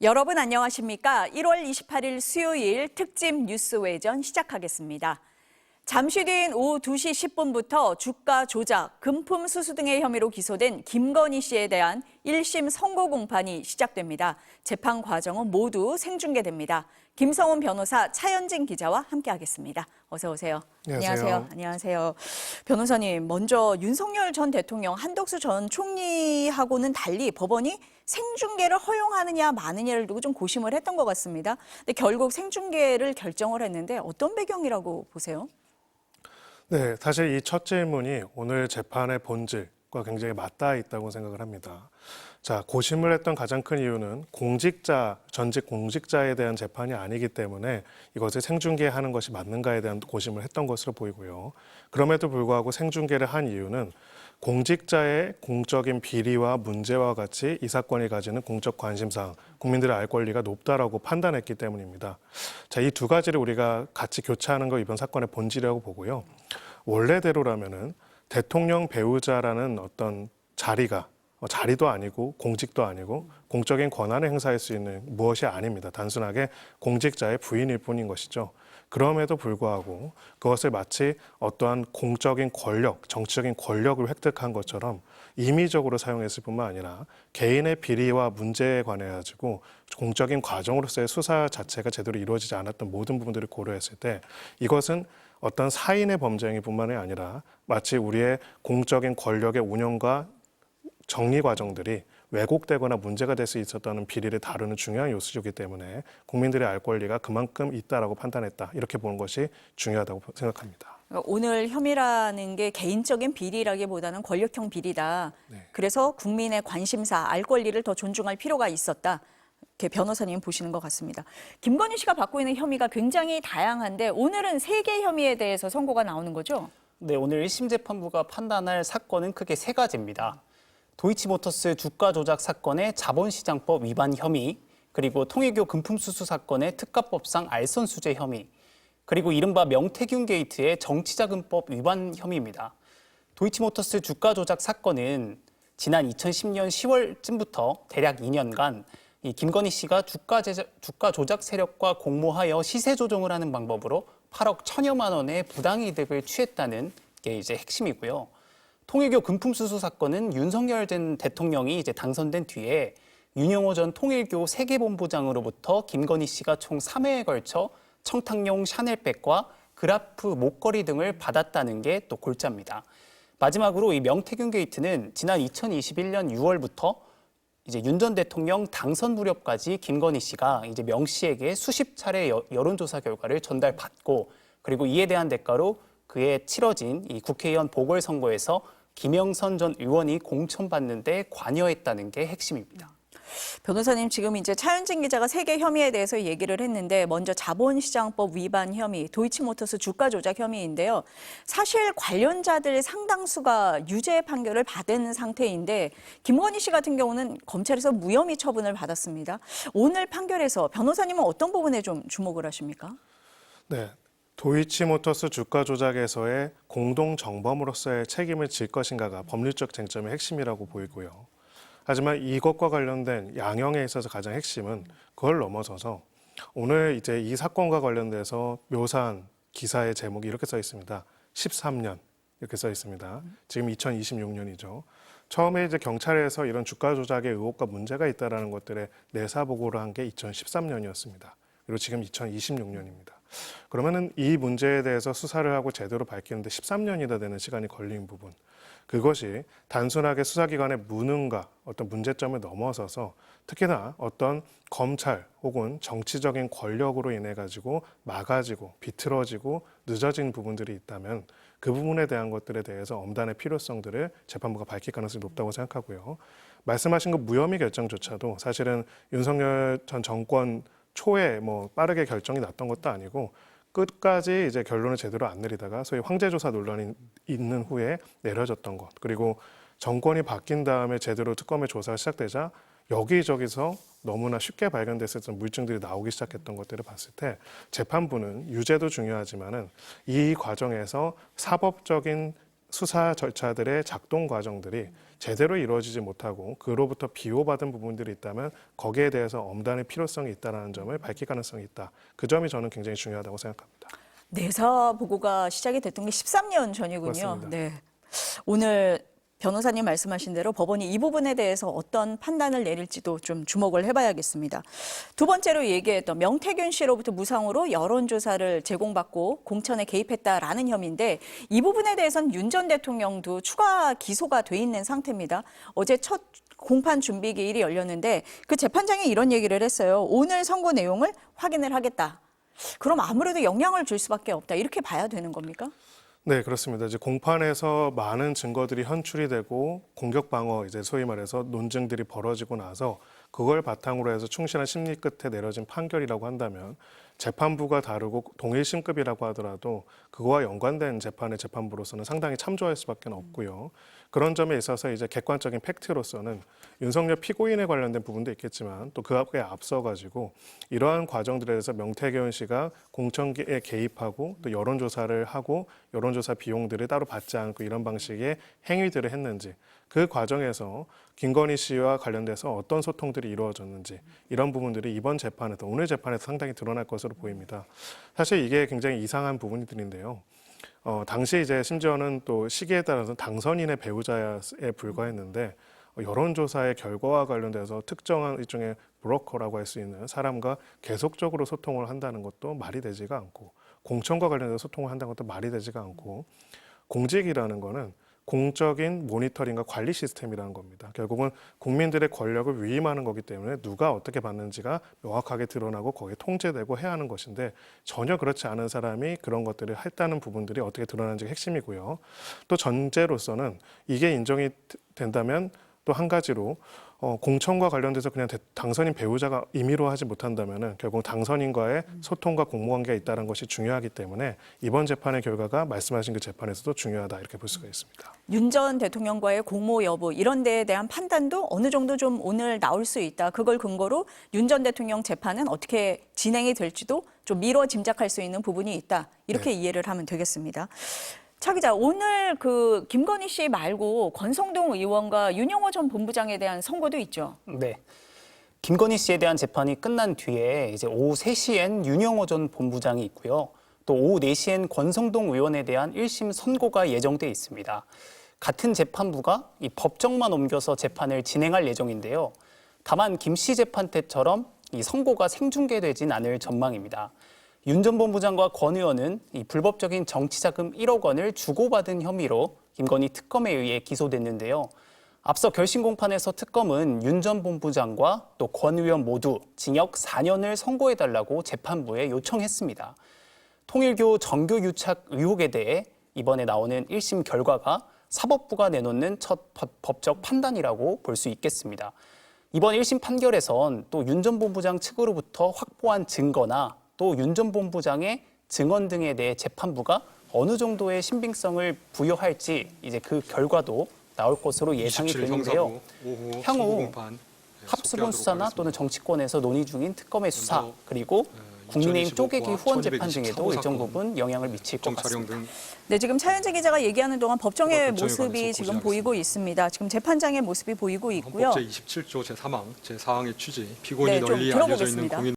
여러분 안녕하십니까? 1월 28일 수요일 특집 뉴스 외전 시작하겠습니다. 잠시 뒤인 오후 2시 10분부터 주가 조작, 금품 수수 등의 혐의로 기소된 김건희 씨에 대한 1심 선고 공판이 시작됩니다. 재판 과정은 모두 생중계됩니다. 김성훈 변호사, 차현진 기자와 함께하겠습니다. 어서 오세요. 안녕하세요. 안녕하세요. 변호사님, 먼저 윤석열 전 대통령, 한덕수 전 총리하고는 달리 법원이 생중계를 허용하느냐 마느냐를 두고 좀 고심을 했던 것 같습니다. 근데 결국 생중계를 결정을 했는데 어떤 배경이라고 보세요? 네, 사실 이 첫 질문이 오늘 재판의 본질과 굉장히 맞닿아 있다고 생각을 합니다. 자, 고심을 했던 가장 큰 이유는 전직 공직자에 대한 재판이 아니기 때문에 이것을 생중계하는 것이 맞는가에 대한 고심을 했던 것으로 보이고요. 그럼에도 불구하고 생중계를 한 이유는 공직자의 공적인 비리와 문제와 같이 이 사건이 가지는 공적 관심사항, 국민들의 알 권리가 높다라고 판단했기 때문입니다. 자, 이 두 가지를 우리가 같이 교차하는 거 이번 사건의 본질이라고 보고요. 원래대로라면은 대통령 배우자라는 어떤 자리도 아니고 공직도 아니고 공적인 권한을 행사할 수 있는 무엇이 아닙니다. 단순하게 공직자의 부인일 뿐인 것이죠. 그럼에도 불구하고 그것을 마치 어떠한 공적인 권력, 정치적인 권력을 획득한 것처럼 임의적으로 사용했을 뿐만 아니라 개인의 비리와 문제에 관해 가지고 공적인 과정으로서의 수사 자체가 제대로 이루어지지 않았던 모든 부분들을 고려했을 때 이것은 어떤 사인의 범죄 행위뿐만이 아니라 마치 우리의 공적인 권력의 운영과 정리 과정들이 왜곡되거나 문제가 될 수 있었다는 비리를 다루는 중요한 요소이기 때문에 국민들의 알 권리가 그만큼 있다라고 판단했다. 이렇게 보는 것이 중요하다고 생각합니다. 오늘 혐의라는 게 개인적인 비리라기보다는 권력형 비리다. 네. 그래서 국민의 관심사, 알 권리를 더 존중할 필요가 있었다. 이렇게 변호사님 보시는 것 같습니다. 김건희 씨가 받고 있는 혐의가 굉장히 다양한데 오늘은 3개 혐의에 대해서 선고가 나오는 거죠? 네, 오늘 1심 재판부가 판단할 사건은 크게 3가지입니다. 도이치모터스 주가 조작 사건의 자본시장법 위반 혐의, 그리고 통일교 금품수수 사건의 특가법상 알선수재 혐의, 그리고 이른바 명태균 게이트의 정치자금법 위반 혐의입니다. 도이치모터스 주가 조작 사건은 지난 2010년 10월쯤부터 대략 2년간 이 김건희 씨가 주가 조작 세력과 공모하여 시세 조정을 하는 방법으로 8억 1천여만 원의 부당이득을 취했다는 게 이제 핵심이고요. 통일교 금품수수 사건은 윤석열 전 대통령이 이제 당선된 뒤에 윤영호 전 통일교 세계본부장으로부터 김건희 씨가 총 3회에 걸쳐 청탁용 샤넬백과 그라프 목걸이 등을 받았다는 게 또 골자입니다. 마지막으로 이 명태균 게이트는 지난 2021년 6월부터 이제 윤 전 대통령 당선 무렵까지 김건희 씨가 이제 명 씨에게 수십 차례 여론조사 결과를 전달받고 그리고 이에 대한 대가로 그에 치러진 이 국회의원 보궐선거에서 김영선 전 의원이 공천받는 데 관여했다는 게 핵심입니다. 변호사님, 지금 이제 차현진 기자가 3개 혐의에 대해서 얘기를 했는데 먼저 자본시장법 위반 혐의, 도이치모터스 주가 조작 혐의인데요. 사실 관련자들 상당수가 유죄 판결을 받은 상태인데 김건희 씨 같은 경우는 검찰에서 무혐의 처분을 받았습니다. 오늘 판결에서 변호사님은 어떤 부분에 좀 주목을 하십니까? 네. 도이치모터스 주가 조작에서의 공동 정범으로서의 책임을 질 것인가가 법률적 쟁점의 핵심이라고 보이고요. 하지만 이것과 관련된 양형에 있어서 가장 핵심은 그걸 넘어서서 오늘 이제 이 사건과 관련돼서 묘사한 기사의 제목이 이렇게 써 있습니다. 13년 이렇게 써 있습니다. 지금 2026년이죠. 처음에 이제 경찰에서 이런 주가 조작의 의혹과 문제가 있다라는 것들에 내사 보고를 한 게 2013년이었습니다. 그리고 지금 2026년입니다. 그러면은 이 문제에 대해서 수사를 하고 제대로 밝히는데 13년이나 되는 시간이 걸린 부분. 그것이 단순하게 수사기관의 무능과 어떤 문제점을 넘어서서 특히나 어떤 검찰 혹은 정치적인 권력으로 인해 가지고 막아지고 비틀어지고 늦어진 부분들이 있다면 그 부분에 대한 것들에 대해서 엄단의 필요성들을 재판부가 밝힐 가능성이 높다고 생각하고요. 말씀하신 그 무혐의 결정조차도 사실은 윤석열 전 정권 초에 빠르게 결정이 났던 것도 아니고 끝까지 이제 결론을 제대로 안 내리다가 소위 황제조사 논란이 있는 후에 내려졌던 것. 그리고 정권이 바뀐 다음에 제대로 특검의 조사가 시작되자 여기저기서 너무나 쉽게 발견됐었던 물증들이 나오기 시작했던 것들을 봤을 때 재판부는 유죄도 중요하지만은 이 과정에서 사법적인 수사 절차들의 작동 과정들이 제대로 이루어지지 못하고 그로부터 비호받은 부분들이 있다면 거기에 대해서 엄단의 필요성이 있다는 점을 밝힐 가능성이 있다. 그 점이 저는 굉장히 중요하다고 생각합니다. 내사 보고가 시작이 됐던 게 13년 전이군요. 맞습니다. 네. 오늘 변호사님 말씀하신 대로 법원이 이 부분에 대해서 어떤 판단을 내릴지도 좀 주목을 해봐야겠습니다. 두 번째로 얘기했던 명태균 씨로부터 무상으로 여론조사를 제공받고 공천에 개입했다라는 혐의인데 이 부분에 대해서는 윤 전 대통령도 추가 기소가 돼 있는 상태입니다. 어제 첫 공판 준비 기일이 열렸는데 그 재판장이 이런 얘기를 했어요. 오늘 선고 내용을 확인을 하겠다. 그럼 아무래도 영향을 줄 수밖에 없다. 이렇게 봐야 되는 겁니까? 네, 그렇습니다. 이제 공판에서 많은 증거들이 현출이 되고 공격 방어, 이제 소위 말해서 논증들이 벌어지고 나서 그걸 바탕으로 해서 충실한 심리 끝에 내려진 판결이라고 한다면 재판부가 다르고 동일 심급이라고 하더라도 그거와 연관된 재판의 재판부로서는 상당히 참조할 수밖에 없고요. 그런 점에 있어서 이제 객관적인 팩트로서는 윤석열 피고인에 관련된 부분도 있겠지만 또 그 앞에 앞서가지고 이러한 과정들에 대해서 명태균 씨가 공천에 개입하고 또 여론조사를 하고 여론조사 비용들을 따로 받지 않고 이런 방식의 행위들을 했는지 그 과정에서 김건희 씨와 관련돼서 어떤 소통들이 이루어졌는지 이런 부분들이 이번 재판에서 오늘 재판에서 상당히 드러날 것으로 보입니다. 사실 이게 굉장히 이상한 부분들인데요. 당시 이제 심지어는 또 시기에 따라서 당선인의 배우자에 불과했는데 여론조사의 결과와 관련돼서 특정한 일종의 브로커라고 할 수 있는 사람과 계속적으로 소통을 한다는 것도 말이 되지가 않고 공천과 관련해서 소통을 한다는 것도 말이 되지가 않고 공직이라는 거는 공적인 모니터링과 관리 시스템이라는 겁니다. 결국은 국민들의 권력을 위임하는 거기 때문에 누가 어떻게 받는지가 명확하게 드러나고 거기에 통제되고 해야 하는 것인데 전혀 그렇지 않은 사람이 그런 것들을 했다는 부분들이 어떻게 드러나는지가 핵심이고요. 또 전제로서는 이게 인정이 된다면 또 한 가지로 공천과 관련돼서 그냥 당선인 배우자가 임의로 하지 못한다면은 결국 당선인과의 소통과 공무관계가 있다는 것이 중요하기 때문에 이번 재판의 결과가 말씀하신 그 재판에서도 중요하다 이렇게 볼 수가 있습니다. 윤 전 대통령과의 공모 여부 이런 데에 대한 판단도 어느 정도 좀 오늘 나올 수 있다. 그걸 근거로 윤 전 대통령 재판은 어떻게 진행이 될지도 좀 미뤄 짐작할 수 있는 부분이 있다. 이렇게 이해를 하면 되겠습니다. 차 기자, 오늘 그 김건희 씨 말고 권성동 의원과 윤영호 전 본부장에 대한 선고도 있죠. 네. 김건희 씨에 대한 재판이 끝난 뒤에 이제 오후 3시엔 윤영호 전 본부장이 있고요. 또 오후 4시엔 권성동 의원에 대한 1심 선고가 예정돼 있습니다. 같은 재판부가 이 법정만 옮겨서 재판을 진행할 예정인데요. 다만 김 씨 재판 때처럼 이 선고가 생중계되진 않을 전망입니다. 윤 전 본부장과 권 의원은 이 불법적인 정치자금 1억 원을 주고받은 혐의로 김건희 특검에 의해 기소됐는데요. 앞서 결심 공판에서 특검은 윤 전 본부장과 또 권 의원 모두 징역 4년을 선고해달라고 재판부에 요청했습니다. 통일교 정교 유착 의혹에 대해 이번에 나오는 1심 결과가 사법부가 내놓는 첫 법적 판단이라고 볼 수 있겠습니다. 이번 1심 판결에선 또 윤 전 본부장 측으로부터 확보한 증거나 또 윤 전 본부장의 증언 등에 대해 재판부가 어느 정도의 신빙성을 부여할지 이제 그 결과도 나올 것으로 예상이 되는데요. 향후 합수본 수사나 또는 정치권에서 논의 중인 특검의 수사 그리고 국민의힘 쪼개기 후원 재판 등에도 일정 부분 영향을 미칠 것 같습니다. 네, 지금 차현재 기자가 얘기하는 동안 법정의 모습이 지금 보이고 있습니다. 지금 재판장의 모습이 보이고 있고요. 헌법 제27조 제3항 제4항의 취지, 피고인이 네, 좀 널리 알려져 있는 들어보겠습니다. 공인